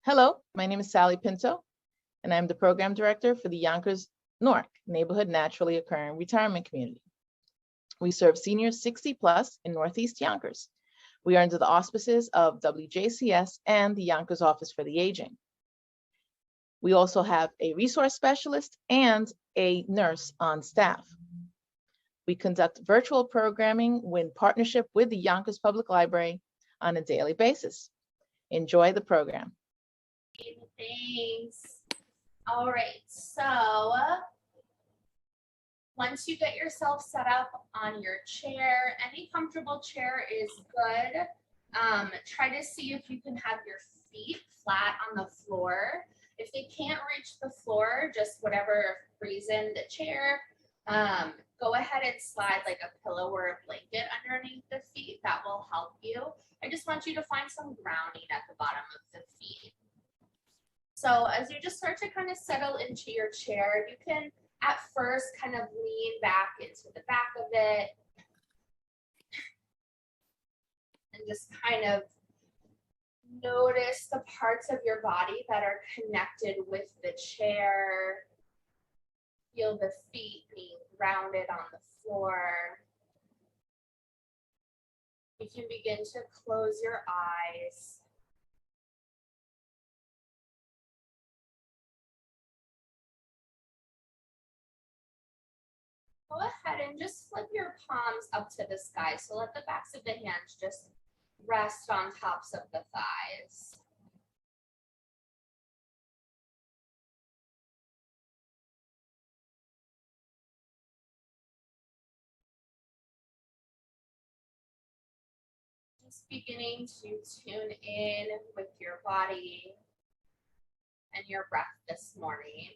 Hello, my name is Sally Pinto, and I'm the Program Director for the Yonkers Newark Neighborhood Naturally Occurring Retirement Community. We serve seniors 60 plus in Northeast Yonkers. We are under the auspices of WJCS and the Yonkers Office for the Aging. We also have a resource specialist and a nurse on staff. We conduct virtual programming in partnership with the Yonkers Public Library on a daily basis. Enjoy the program. Thanks. All right, so once you get yourself set up on your chair, any comfortable chair is good. Try to see if you can have your feet flat on the floor. If they can't reach the floor, just whatever reason, the chair, go ahead and slide like a pillow or a blanket underneath the feet. That will help you. I just want you to find some grounding at the bottom of the feet. So as you just start to kind of settle into your chair, you can at first kind of lean back into the back of it and just kind of notice the parts of your body that are connected with the chair. Feel the feet being grounded on the floor. You can begin to close your eyes. Go ahead and just flip your palms up to the sky. So let the backs of the hands just rest on tops of the thighs. Just beginning to tune in with your body and your breath this morning.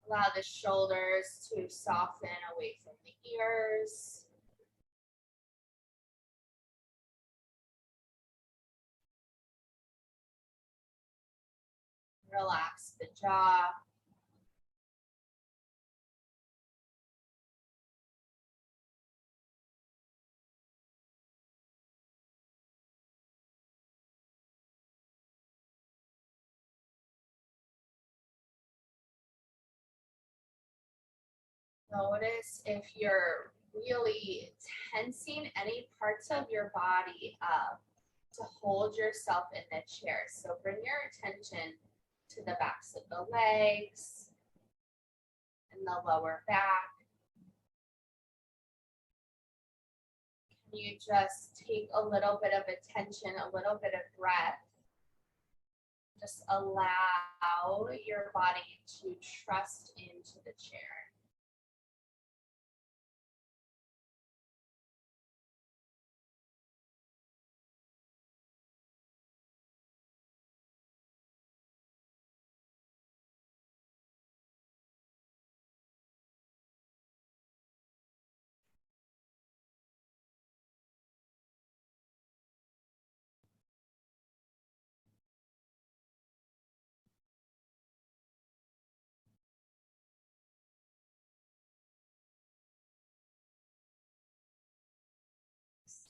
Allow the shoulders to soften away from the ears. Relax the jaw. Notice if you're really tensing any parts of your body up to hold yourself in the chair. So bring your attention to the backs of the legs and the lower back. Can you just take a little bit of attention, a little bit of breath? Just allow your body to trust into the chair.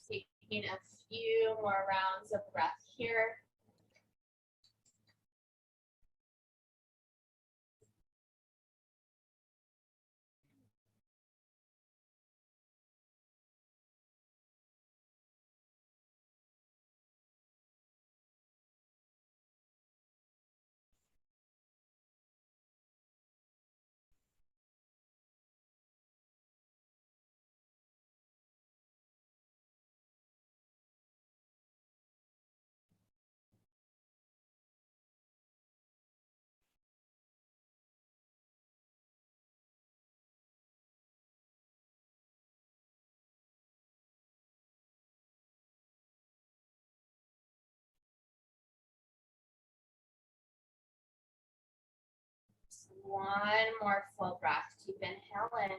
Taking a few more rounds of breath here. One more full breath. Keep inhaling.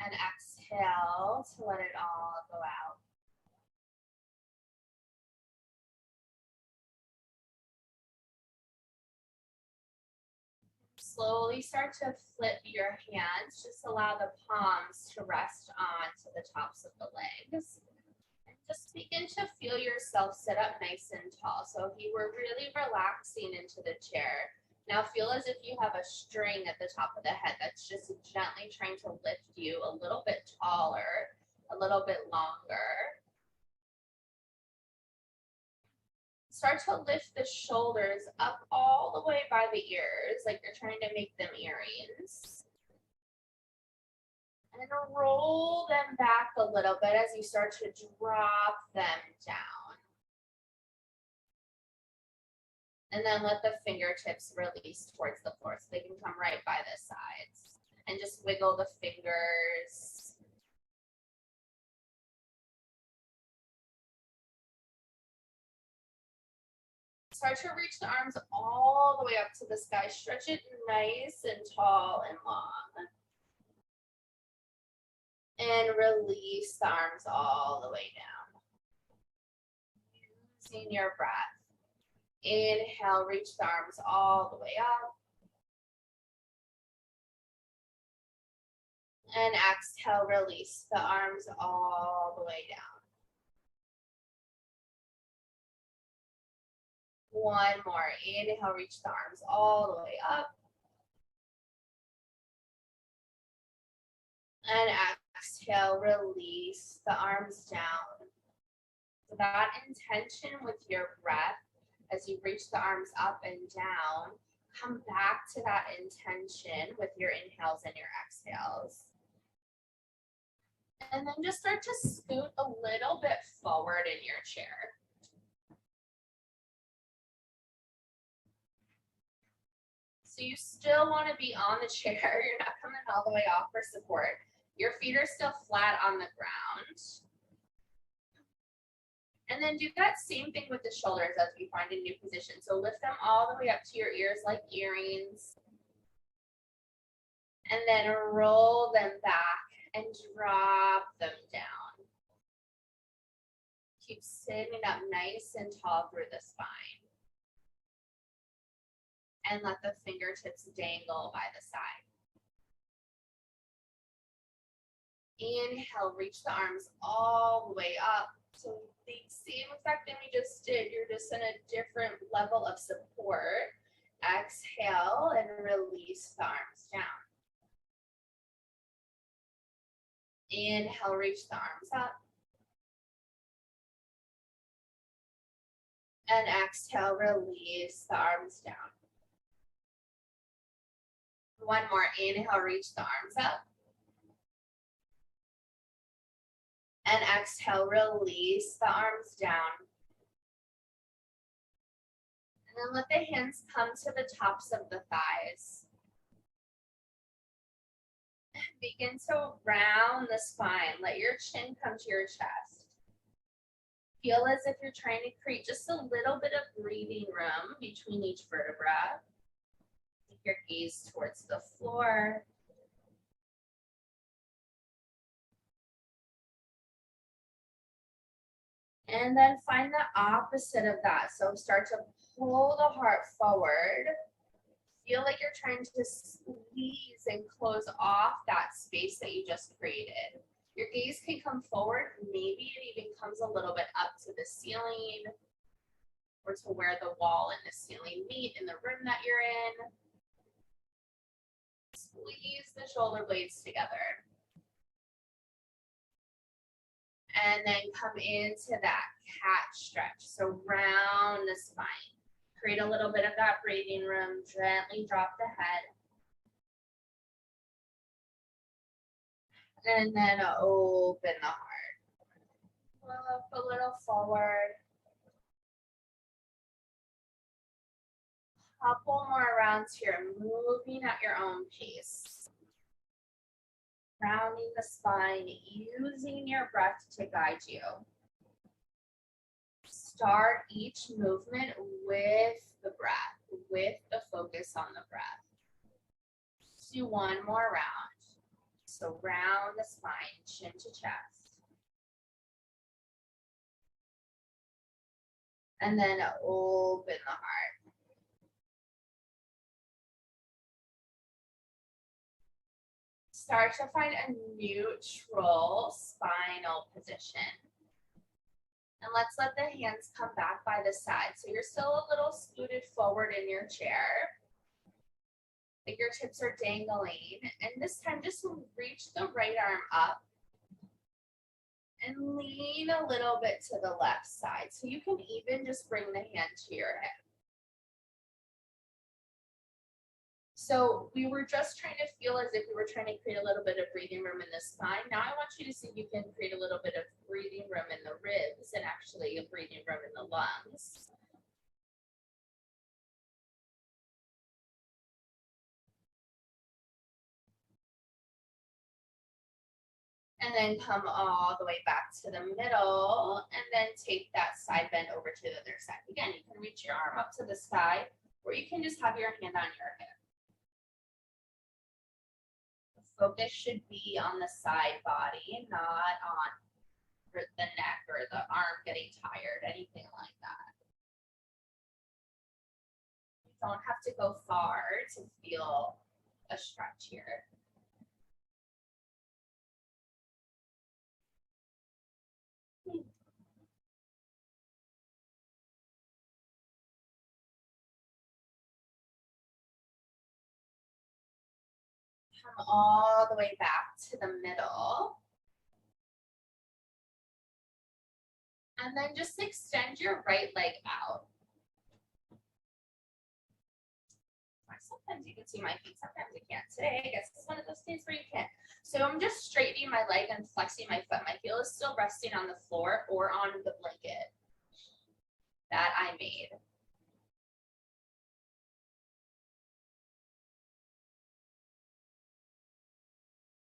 And exhale to let it all go out. Slowly start to flip your hands. Just allow the palms to rest onto the tops of the legs. And just begin to feel yourself sit up nice and tall. So if you were really relaxing into the chair, now feel as if you have a string at the top of the head that's just gently trying to lift you a little bit taller, a little bit longer. Start to lift the shoulders up all the way by the ears, like you're trying to make them earrings. And roll them back a little bit as you start to drop them down. And then let the fingertips release towards the floor so they can come right by the sides. And just wiggle the fingers. Start to reach the arms all the way up to the sky. Stretch it nice and tall and long. And release the arms all the way down. Using your breath. Inhale, reach the arms all the way up. And exhale, release the arms all the way down. One more. Inhale, reach the arms all the way up. And exhale, release the arms down. So that intention with your breath, as you reach the arms up and down, come back to that intention with your inhales and your exhales. And then just start to scoot a little bit forward in your chair. So you still want to be on the chair. You're not coming all the way off for support. Your feet are still flat on the ground. And then do that same thing with the shoulders as we find a new position. So lift them all the way up to your ears like earrings. And then roll them back and drop them down. Keep sitting up nice and tall through the spine. And let the fingertips dangle by the side. Inhale, reach the arms all the way up. So the same effect that we just did, you're just in a different level of support. Exhale and release the arms down. Inhale, reach the arms up. And exhale, release the arms down. One more. Inhale, reach the arms up. And exhale, release the arms down. And then let the hands come to the tops of the thighs. Begin to round the spine. Let your chin come to your chest. Feel as if you're trying to create just a little bit of breathing room between each vertebra. Take your gaze towards the floor. And then find the opposite of that. So start to pull the heart forward. Feel like you're trying to squeeze and close off that space that you just created. Your gaze can come forward. Maybe it even comes a little bit up to the ceiling or to where the wall and the ceiling meet in the room that you're in. Squeeze the shoulder blades together. And then come into that cat stretch. So round the spine. Create a little bit of that breathing room. Gently drop the head. And then open the heart. Look a little forward. Couple more rounds here. Moving at your own pace. Rounding the spine, using your breath to guide you. start each movement with the breath, with the focus on the breath. Let's do one more round. So round the spine, chin to chest. And then open the heart. Start to find a neutral spinal position. And let's let the hands come back by the side. So you're still a little scooted forward in your chair. Fingertips are dangling. And this time just reach the right arm up and lean a little bit to the left side. So you can even just bring the hand to your hip. So we were just trying to feel as if we were trying to create a little bit of breathing room in the spine. Now I want you to see if you can create a little bit of breathing room in the ribs and actually a breathing room in the lungs. And then come all the way back to the middle and then take that side bend over to the other side. Again, you can reach your arm up to the sky or you can just have your hand on your hip. Focus should be on the side body, not on the neck or the arm getting tired, anything like that. You don't have to go far to feel a stretch here. Come all the way back to the middle. And then just extend your right leg out. Sometimes you can see my feet, sometimes you can't. Today, I guess it's one of those days where you can't. So I'm just straightening my leg and flexing my foot. My heel is still resting on the floor or on the blanket that I made.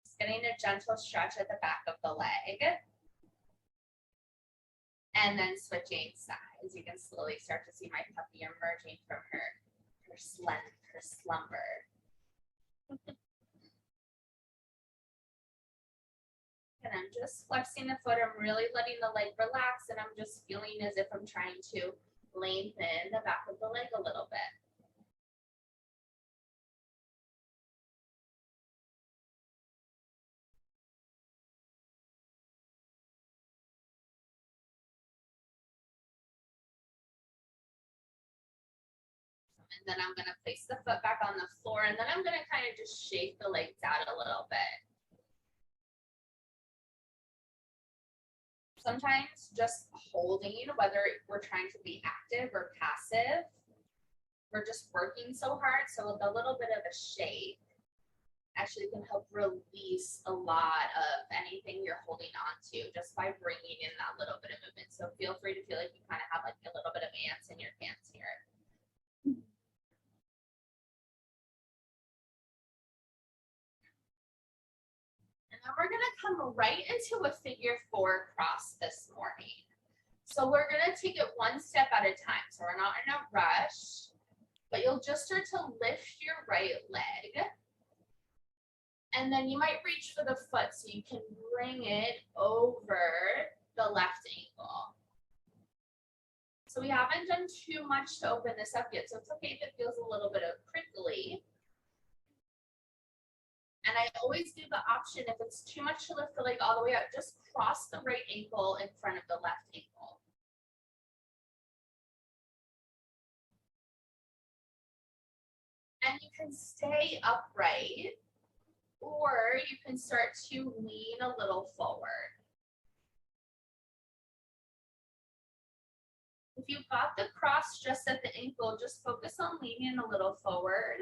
Just getting a gentle stretch at the back of the leg. And then switching sides. You can slowly start to see my puppy emerging from her slumber. And I'm just flexing the foot. I'm really letting the leg relax and I'm just feeling as if I'm trying to lengthen the back of the leg a little bit. And then I'm going to place the foot back on the floor and then I'm going to kind of just shake the legs out a little bit. Sometimes just holding, whether we're trying to be active or passive, we're just working so hard. So with a little bit of a shake actually can help release a lot of anything you're holding on to just by bringing in that little bit of movement. So feel free to feel like you kind of have like a little bit of ants in your pants here. And then we're gonna come right into a figure 4 cross this morning. So we're gonna take it one step at a time. So we're not in a rush, but you'll just start to lift your right leg. And then you might reach for the foot so you can bring it over the left ankle. So we haven't done too much to open this up yet. So it's okay if it feels a little bit of crinkly. And I always give the option, if it's too much to lift the leg all the way up, just cross the right ankle in front of the left ankle. And you can stay upright, or you can start to lean a little forward. If you've got the cross just at the ankle, just focus on leaning a little forward.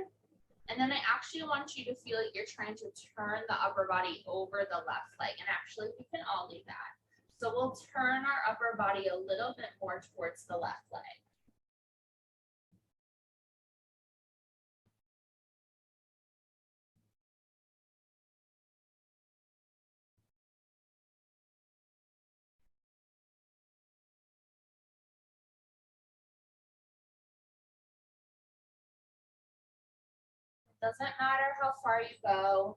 And then I actually want you to feel like you're trying to turn the upper body over the left leg. And actually, we can all do that. So we'll turn our upper body a little bit more towards the left leg. Doesn't matter how far you go.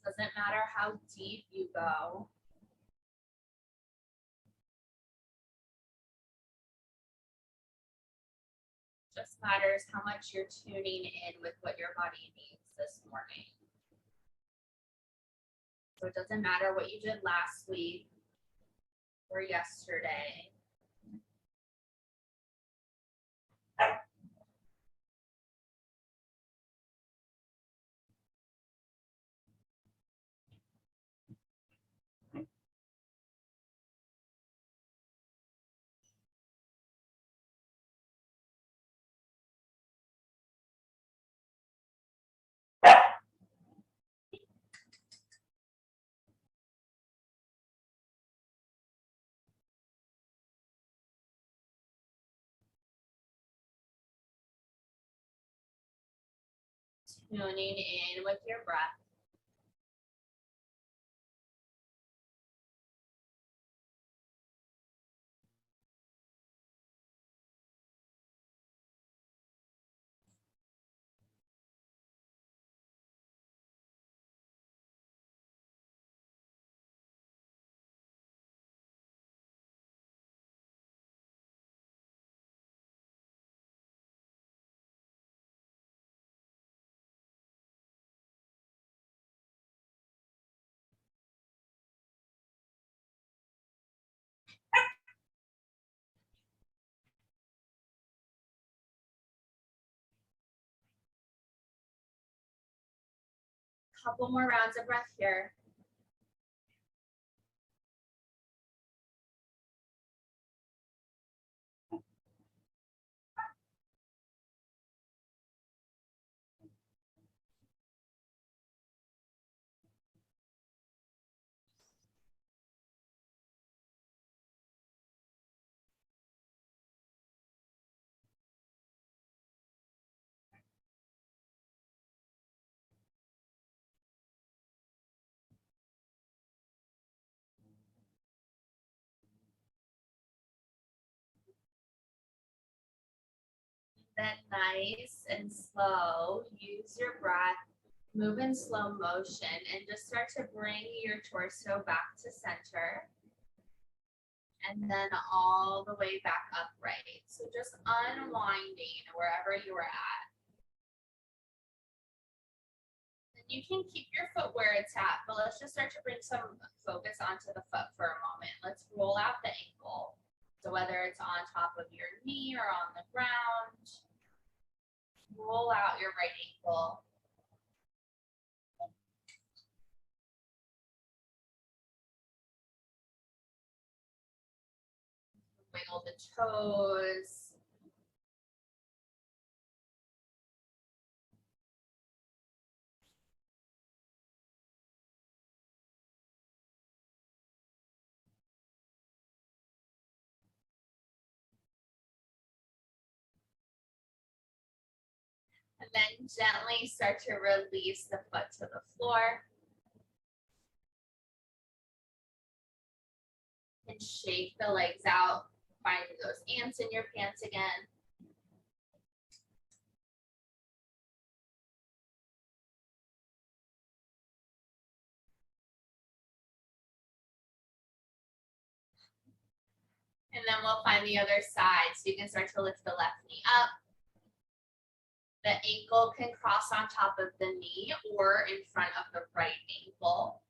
Doesn't matter how deep you go. Just matters how much you're tuning in with what your body needs this morning. So it doesn't matter what you did last week or yesterday. Tuning in with your breath. Couple more rounds of breath here. Then nice and slow, use your breath, move in slow motion, and just start to bring your torso back to center. And then all the way back upright. So just unwinding wherever you are at. And you can keep your foot where it's at, but let's just start to bring some focus onto the foot for a moment. Let's roll out the ankle. So whether it's on top of your knee or on the ground, roll out your right ankle. Wiggle the toes. And then gently start to release the foot to the floor. And shake the legs out, finding those ants in your pants again. And then we'll find the other side. So you can start to lift the left knee up. The ankle can cross on top of the knee or in front of the right ankle.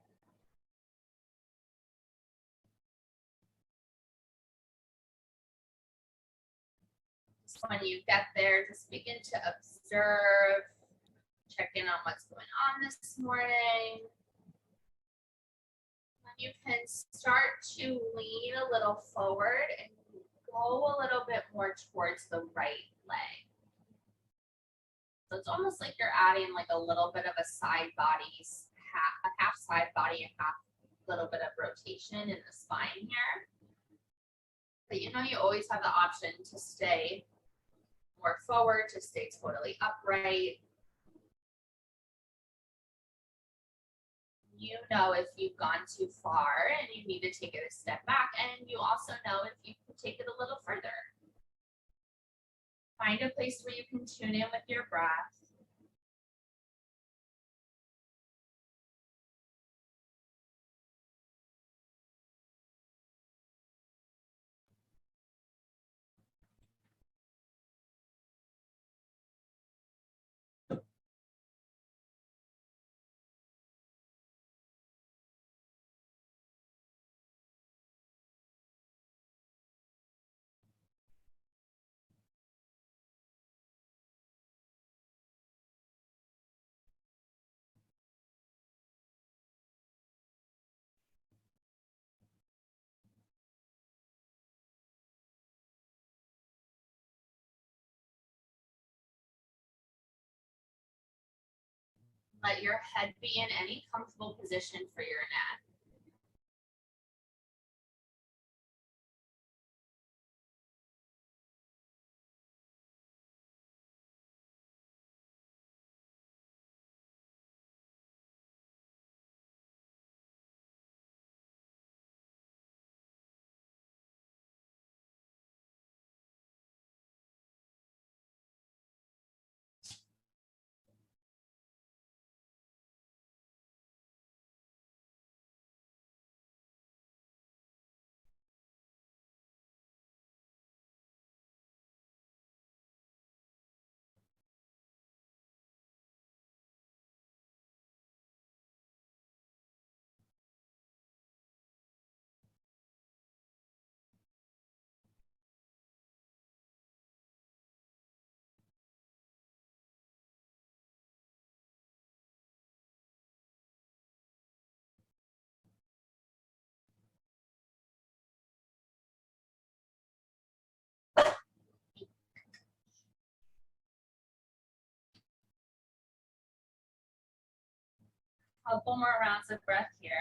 So when you get there, just begin to observe, check in on what's going on this morning. You can start to lean a little forward and go a little bit more towards the right leg. So it's almost like you're adding like a little bit of a side body, a half side body, a half little bit of rotation in the spine here. But you know, you always have the option to stay more forward, to stay totally upright. You know if you've gone too far and you need to take it a step back, and you also know if you can take it a little further. Find a place where you can tune in with your breath. Let your head be in any comfortable position for your neck. Couple more rounds of breath here.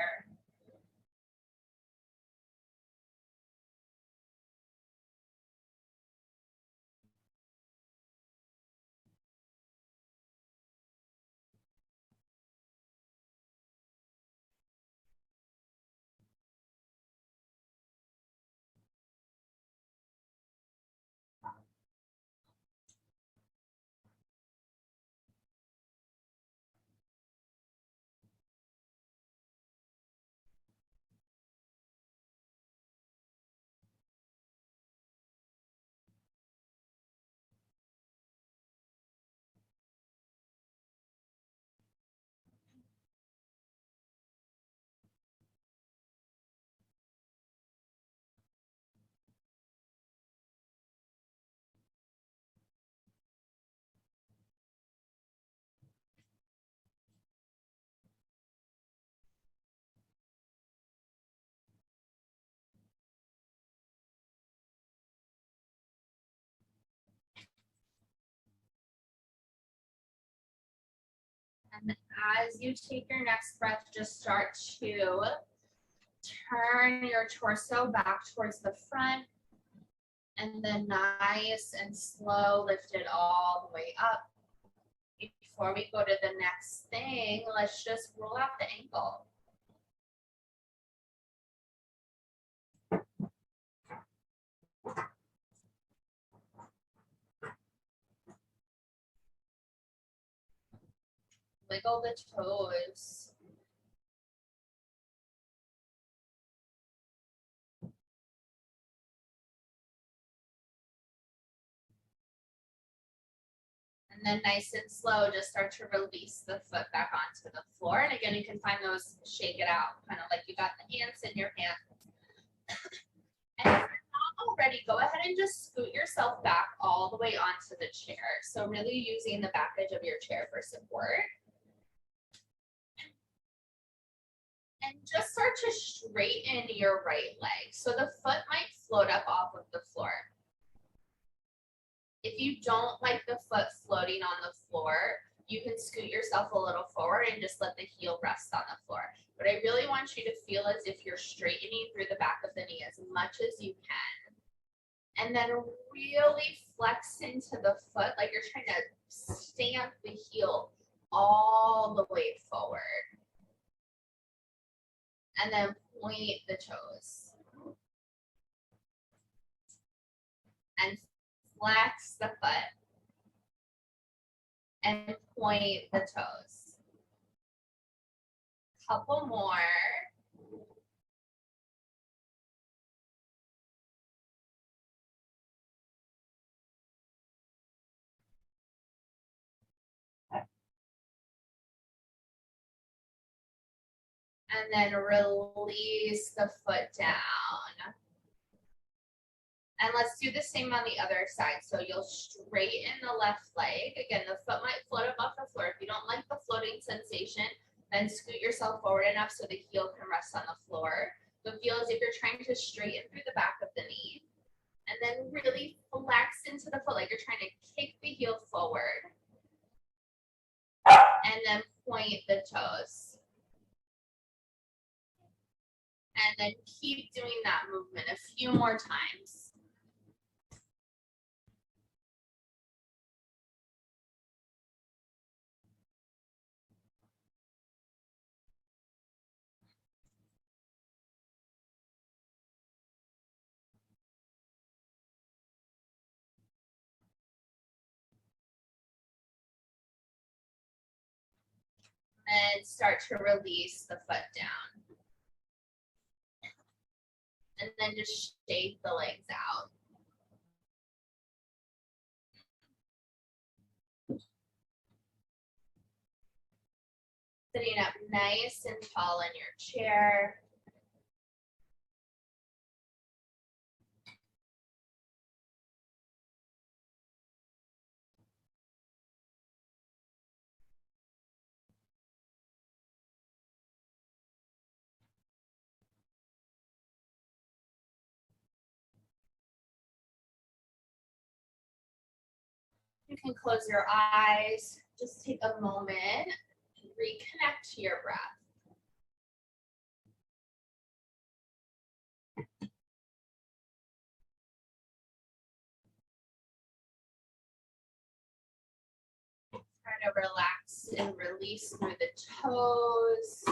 And as you take your next breath, just start to turn your torso back towards the front, and then nice and slow, lift it all the way up. Before we go to the next thing, let's just roll out the ankle. Wiggle the toes. And then nice and slow, just start to release the foot back onto the floor. And again, you can find those, shake it out, kind of like you got the hands in your hands. And if you're not already, go ahead and just scoot yourself back all the way onto the chair. So really using the back edge of your chair for support. And just start to straighten your right leg. So the foot might float up off of the floor. If you don't like the foot floating on the floor, you can scoot yourself a little forward and just let the heel rest on the floor. But I really want you to feel as if you're straightening through the back of the knee as much as you can. And then really flex into the foot like you're trying to stamp the heel all the way forward. And then point the toes. And flex the foot. And point the toes. Couple more. And then release the foot down. And let's do the same on the other side. So you'll straighten the left leg. Again, the foot might float above the floor. If you don't like the floating sensation, then scoot yourself forward enough so the heel can rest on the floor. But feel as if you're trying to straighten through the back of the knee. And then really flex into the foot like you're trying to kick the heel forward. And then point the toes. And then keep doing that movement a few more times. And start to release the foot down. And then just shake the legs out. Sitting up nice and tall in your chair. You can close your eyes. Just take a moment and reconnect to your breath. Try to relax and release through the toes.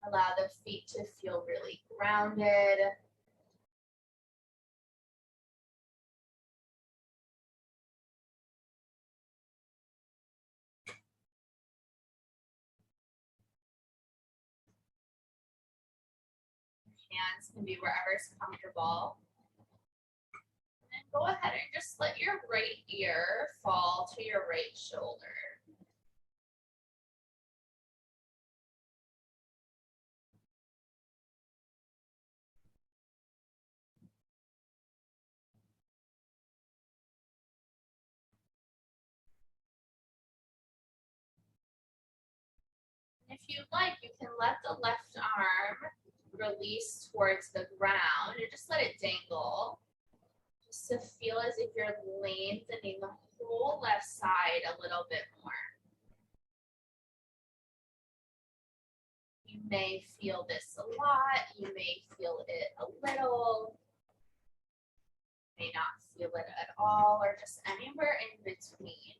Allow the feet to feel really grounded. Hands can be wherever's comfortable. And then go ahead and just let your right ear fall to your right shoulder. If you'd like, you can let the left arm release towards the ground and just let it dangle. Just to feel as if you're lengthening the whole left side a little bit more. You may feel this a lot, you may feel it a little, may not feel it at all, or just anywhere in between.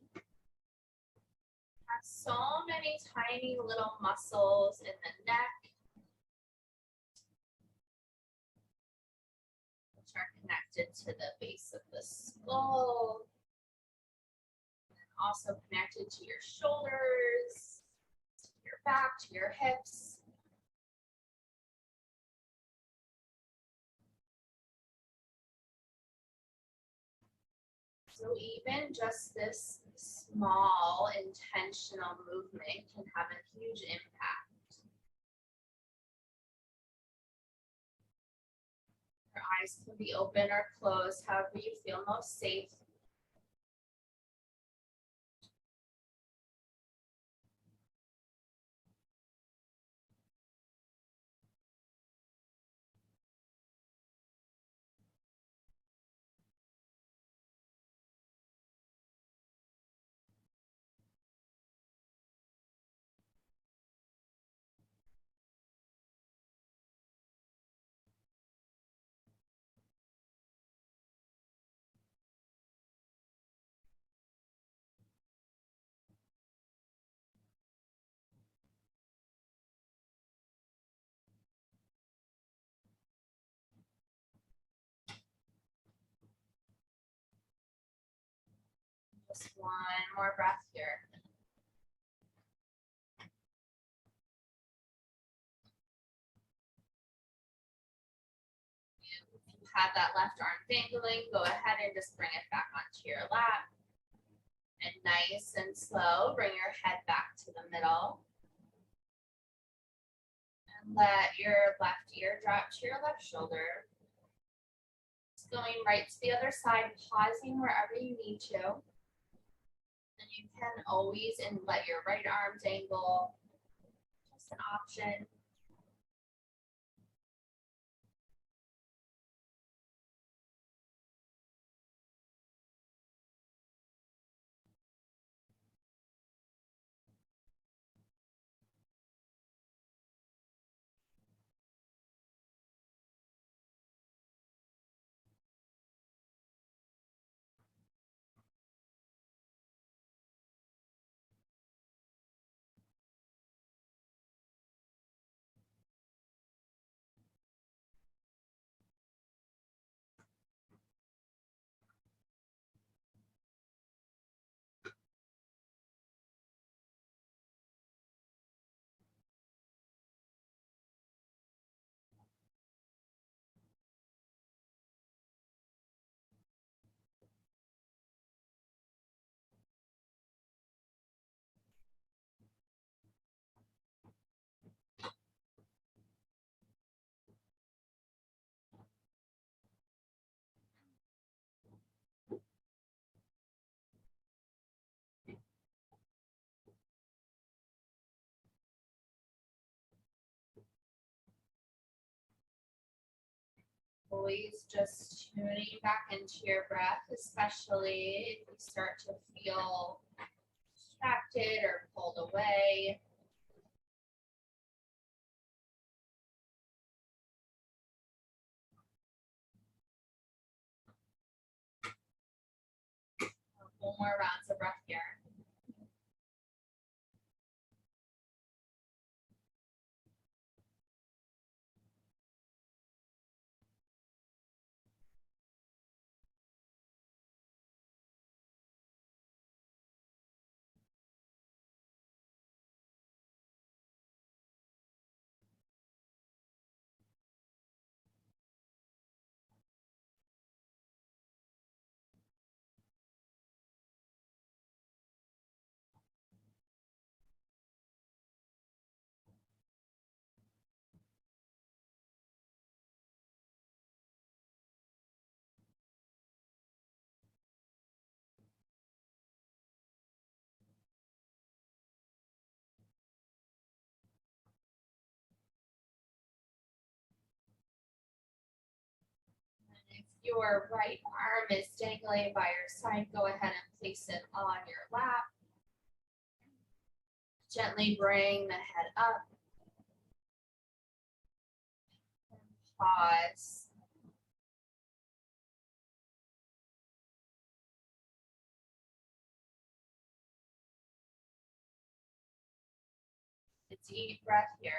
Have so many tiny little muscles in the neck, which are connected to the base of the skull, and also connected to your shoulders, to your back, to your hips. So even just this small intentional movement can have a huge impact. Your eyes can be open or closed, however you feel most safe. Just one more breath here. If you have that left arm dangling, go ahead and just bring it back onto your lap. And nice and slow, bring your head back to the middle. And let your left ear drop to your left shoulder. Just going right to the other side, pausing wherever you need to. And you can always let your right arm dangle. Just an option. Always just tuning back into your breath, especially if you start to feel distracted or pulled away. One more rounds of breath here. If your right arm is dangling by your side, go ahead and place it on your lap. Gently bring the head up. And pause. A deep breath here.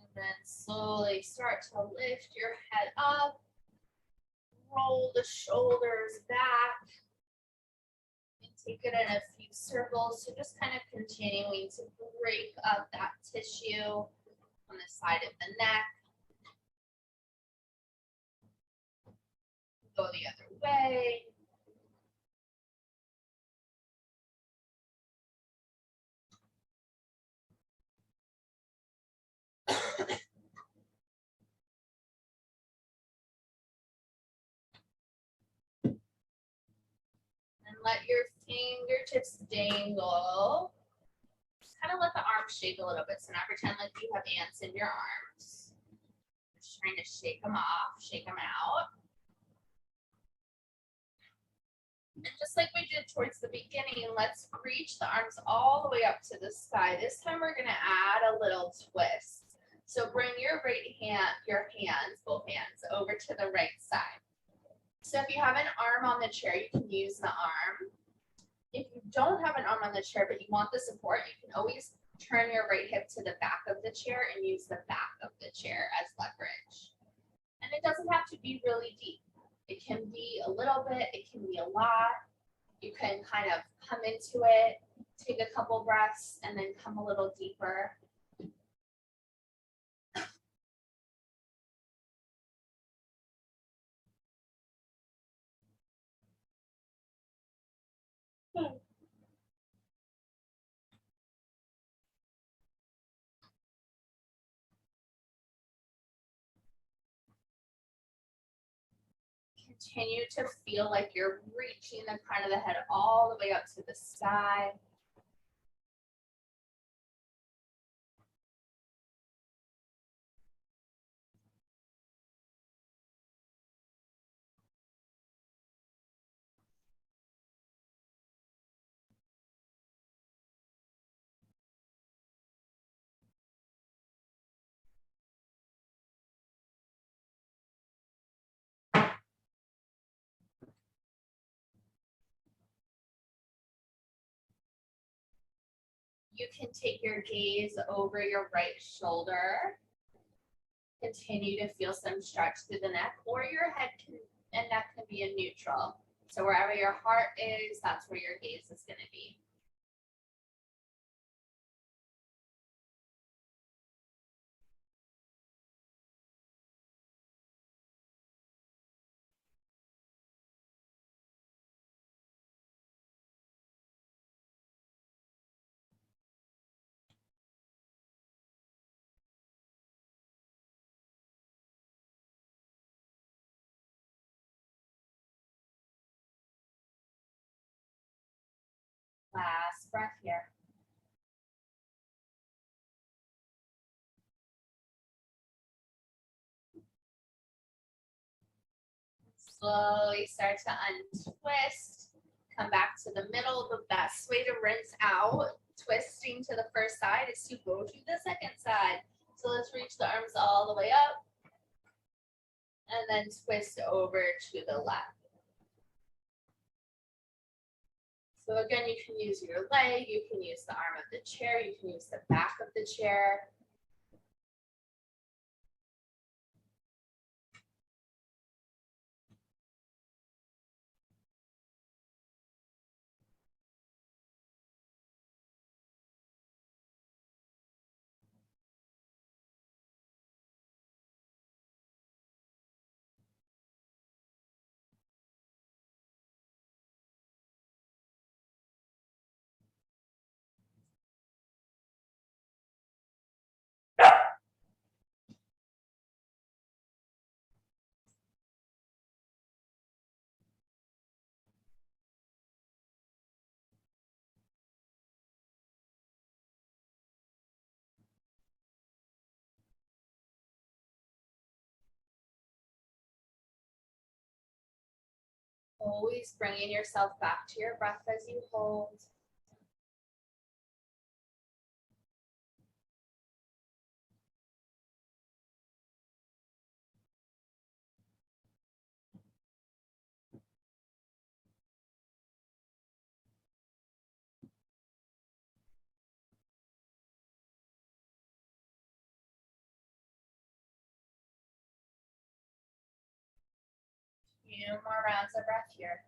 And then slowly start to lift your head up. Roll the shoulders back. And take it in a few circles. So just kind of continuing to break up that tissue on the side of the neck. Go the other way. And let your fingertips dangle. Just kind of let the arms shake a little bit. So now pretend like you have ants in your arms. Just trying to shake them off, shake them out. And just like we did towards the beginning, let's reach the arms all the way up to the sky. This time we're gonna add a little twist. So bring your right hand, both hands, over to the right side. So if you have an arm on the chair, you can use the arm. If you don't have an arm on the chair, but you want the support, you can always turn your right hip to the back of the chair and use the back of the chair as leverage. And it doesn't have to be really deep. It can be a little bit, it can be a lot. You can kind of come into it, take a couple breaths, and then come a little deeper. Continue to feel like you're reaching the crown of the head all the way up to the sky. You can take your gaze over your right shoulder. Continue to feel some stretch through the neck, or your head and neck can be in neutral. So wherever your heart is, that's where your gaze is going to be. Last breath here. Slowly start to untwist. Come back to the middle. The best way to rinse out twisting to the first side is to go to the second side. So let's reach the arms all the way up and then twist over to the left. So again, you can use your leg, you can use the arm of the chair, you can use the back of the chair. Always bringing yourself back to your breath as you hold. Few more rounds of breath here.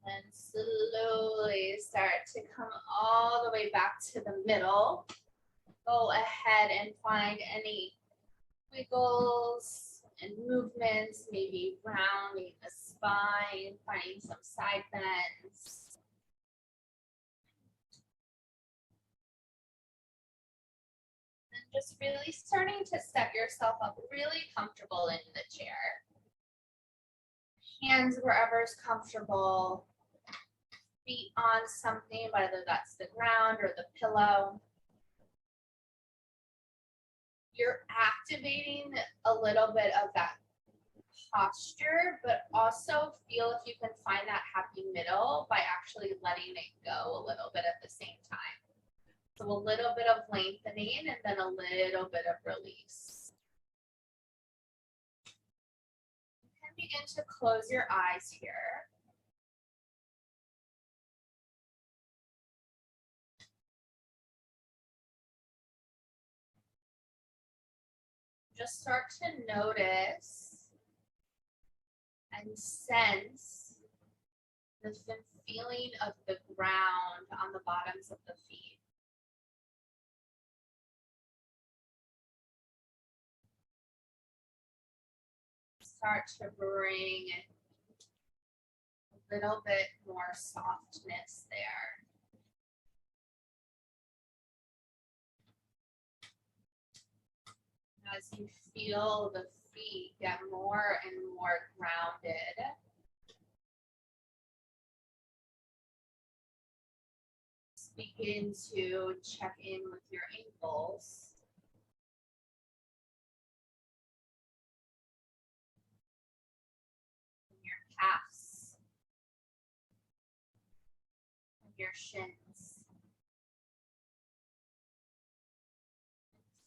And slowly start to come all the way back to the middle. Go ahead and find any wiggles and movements, maybe rounding the spine, finding some side bends. And just really starting to set yourself up really comfortable in the chair. Hands wherever's comfortable, feet on something, whether that's the ground or the pillow. You're activating a little bit of that posture, but also feel if you can find that happy middle by actually letting it go a little bit at the same time. So a little bit of lengthening and then a little bit of release. You can begin to close your eyes here. Just start to notice and sense the feeling of the ground on the bottoms of the feet. Start to bring a little bit more softness there. As you feel the feet get more and more grounded, begin to check in with your ankles. Your calves, and your shins.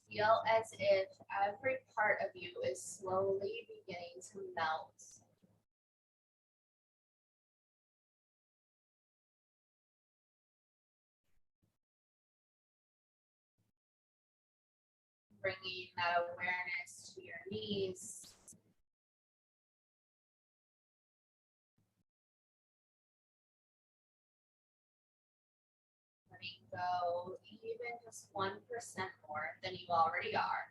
Feel as if every part of you is slowly beginning to melt. Bringing that awareness to your knees. Letting go even just 1% more than you already are.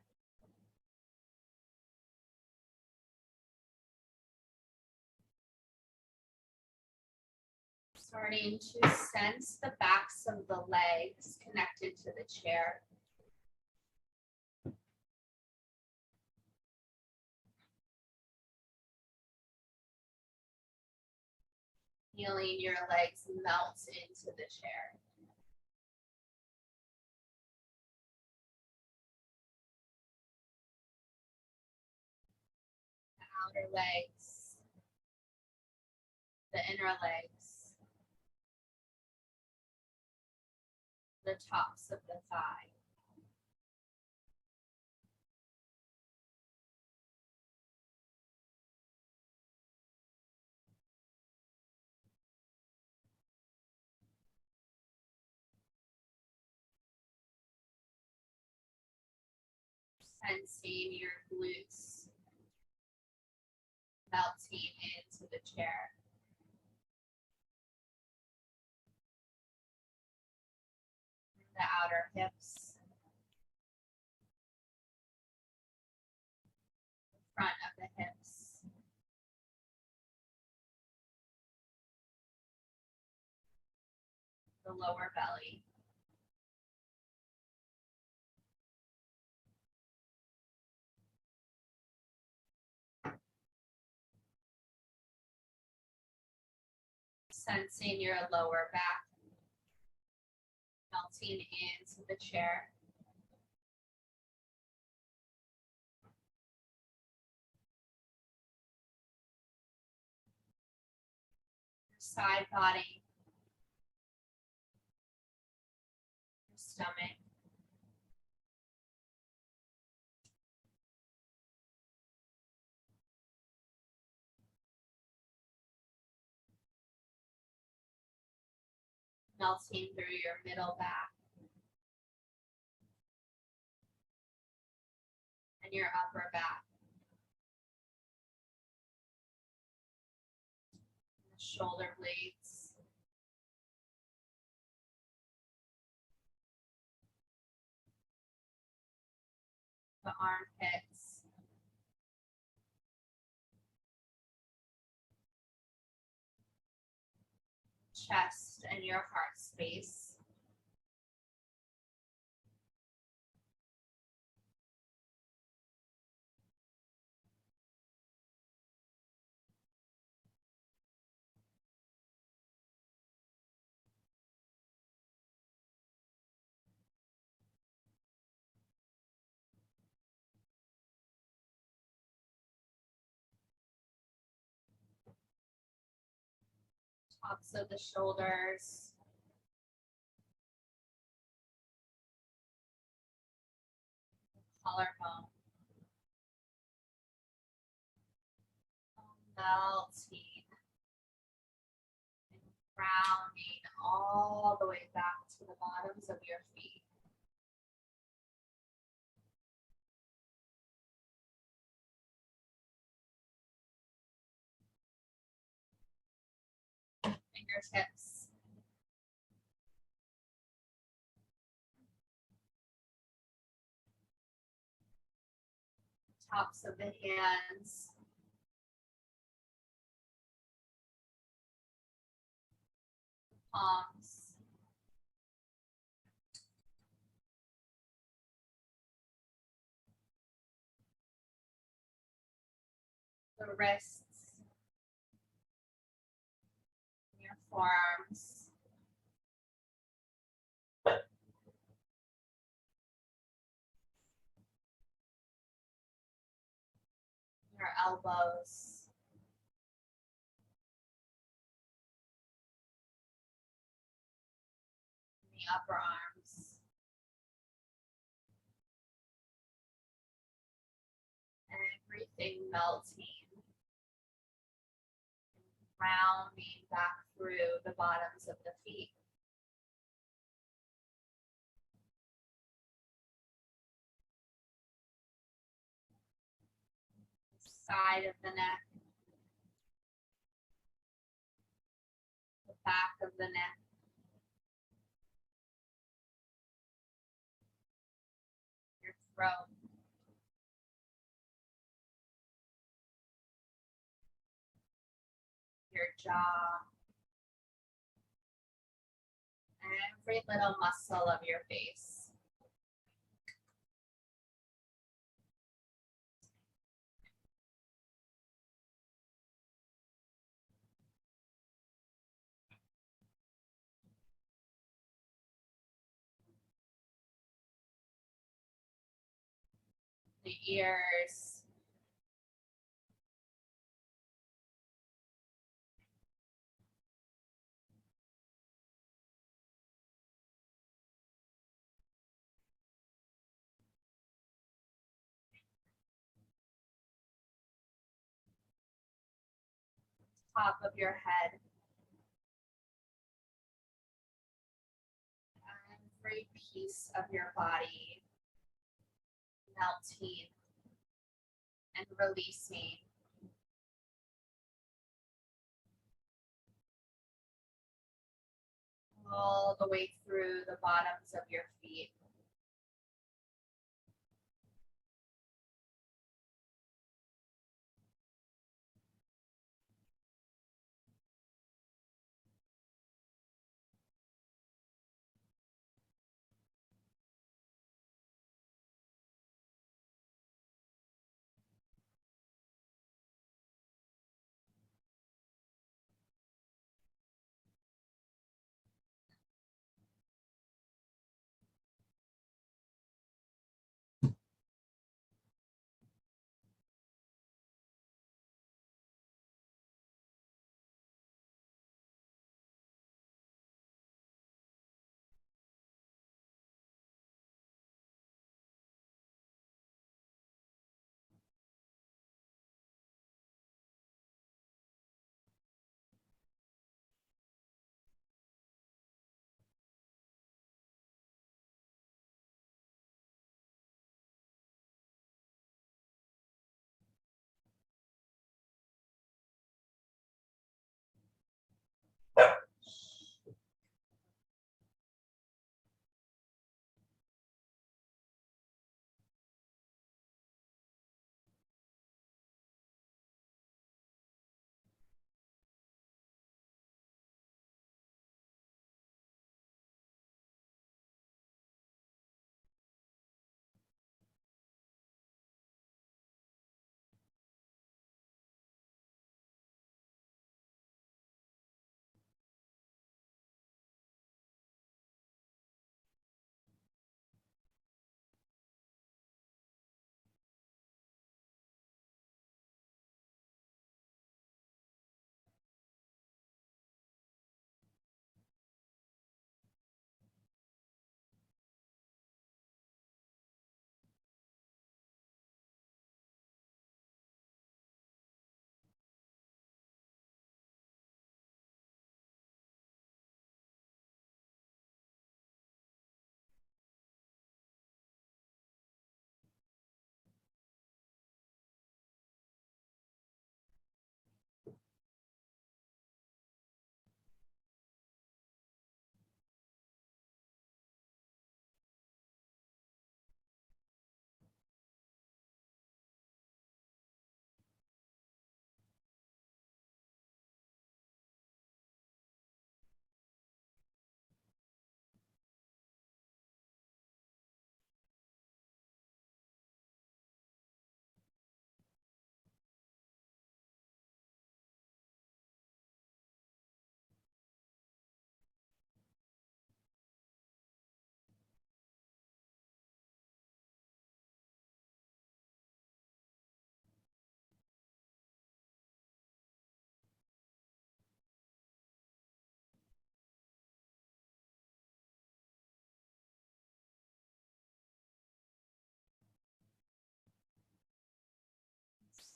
Starting to sense the backs of the legs connected to the chair. Feeling your legs melt into the chair. The outer legs, the inner legs, the tops of the thigh. Sensing your glutes melting into the chair. The outer hips, the front of the hips, the lower belly. Sensing your lower back melting into the chair. Your side body, your stomach. Melting through your middle back and your upper back. The shoulder blades, the armpits, chest, and your heart space. Tops of the shoulders, collarbone, melting, and rounding all the way back to the bottoms of your feet. Fingertips, tops of the hands, palms, the wrists, your forearms, your elbows, the upper arms, everything melting, rounding back through the bottoms of the feet. Side of the neck, the back of the neck, your throat, your jaw, every little muscle of your face. The ears, top of your head, every piece of your body melting and releasing. All the way through the bottoms of your feet.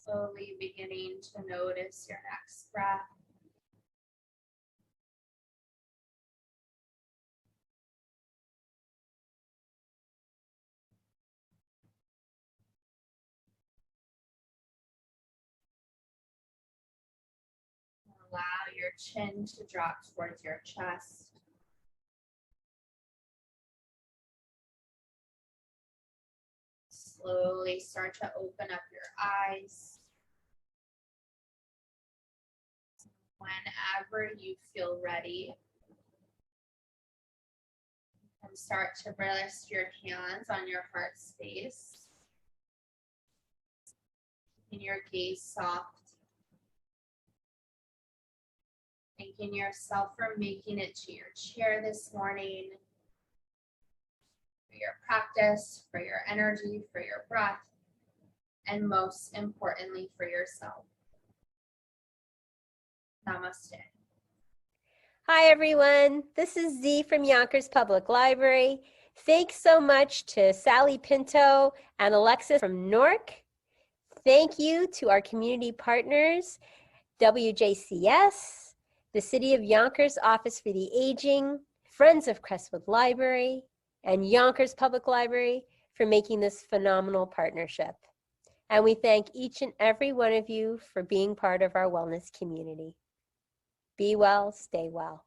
Slowly beginning to notice your next breath. Allow your chin to drop towards your chest. Slowly start to open up your eyes. Whenever you feel ready, and start to rest your hands on your heart space. And your gaze soft. Thanking yourself for making it to your chair this morning, for your practice, for your energy, for your breath, and most importantly, for yourself. Namaste. Hi, everyone. This is Z from Yonkers Public Library. Thanks so much to Sally Pinto and Alexis from Newark. Thank you to our community partners, WJCS, the City of Yonkers Office for the Aging, Friends of Crestwood Library, and Yonkers Public Library for making this phenomenal partnership. And we thank each and every one of you for being part of our wellness community. Be well, stay well.